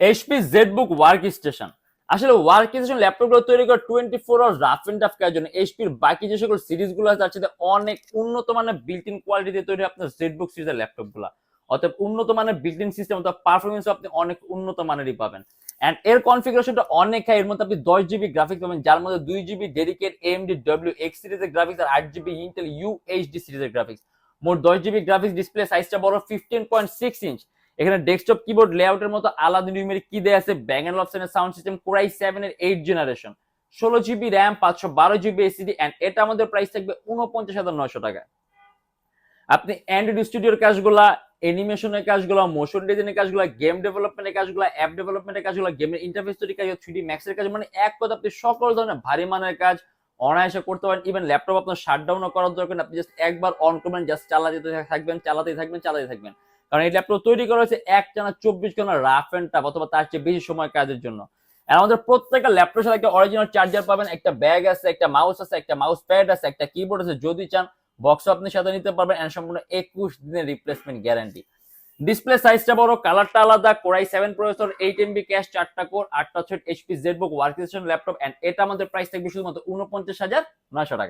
HP ZBook work station. আসলে work station ল্যাপটপগুলো তৈরি করে 24 আওয়ার রাফ এন্ড টাফ কাজের জন্য। এইচপির বাকি যে সকল সিরিজগুলো আছে তার সাথে অনেক উন্নত মানের বিল্ট ইন কোয়ালিটিতে তৈরি আপনার জেডবুক সিরিজের ল্যাপটপগুলো। অতএব উন্নত মানের বিল্ট ইন সিস্টেম অথবা পারফরমেন্স আপনি অনেক উন্নত মানেরই পাবেন। এন্ড এর কনফিগারেশনটা অনেক হাই। এর মধ্যে আপনি 10 জিবি গ্রাফিক্স পাবেন, যার মধ্যে 2 GB dedicate AMD W x সিরিজের গ্রাফিক্স আর 8 জিবি ইন্টেল ইউএইচডি সিরিজের গ্রাফিক্স। মোট 10 জিবি গ্রাফিক্স। ডিসপ্লে সাইজটা বড় 15.6 ইঞ্চ। এখানে ডেস্কটপ কিবোর্ড লেআউটের মতো আলাদা নিউমেরিক কি দেয়া আছে, ব্যাং এন্ড অপশনের সাউন্ড সিস্টেম কোরাই 7 এর 8 generation, 16 GB RAM, 512 GB SSD. And এটা আমাদের প্রাইস থাকবে 49,900 টাকা। আপনি অ্যান্ড্রয়েড স্টুডিওর কাজগুলা, অ্যানিমেশনের কাজগুলো, মোশন ডিজাইনের কাজগুলো, গেম ডেভেলপমেন্টের কাজগুলো, অ্যাপ ডেভেলপমেন্টের কাজগুলো, গেমের ইন্টারফেস তৈরি কাজ, 3D ম্যাক্সের কাজ, মানে এক কথা আপনি সকল ধরনের ভারী মানের কাজ অনায়াসে করতে পারেন। ইভেন ল্যাপটপ আপনার শাটডাউনও করার দরকার নেই, আপনি জাস্ট একবার অন করবেন, জাস্ট চালাতে থাকবেন, চালাতেই থাকবেন। কারণ এই ল্যাপটপ তৈরি করা হয়েছে একটানা 24 ঘন্টা রাফ এন্ড টাফ অথবা তার চেয়ে বেশি সময় কাজের জন্য। আর আমাদের প্রত্যেকটা ল্যাপটপের সাথে একটা অরিজিনাল চার্জার পাবেন, একটা ব্যাগ আছে, একটা মাউস আছে, একটা মাউস প্যাড আছে, একটা কিবোর্ড আছে। যদি চান বক্স আপনি সাথে নিতে পারবেন। এন্ড সম্পূর্ণ 21 দিনের রিপ্লেসমেন্ট গ্যারান্টি। ডিসপ্লে সাইজটা বড়, কালারটা আলাদা, কোরাই 7 প্রসেসর, 8 MB ক্যাশ, 4টা কোর, 8টা thread, HP ZBook workstation laptop. And এটা আমাদের প্রাইস থাকবে শুধুমাত্র 49,900 টাকা।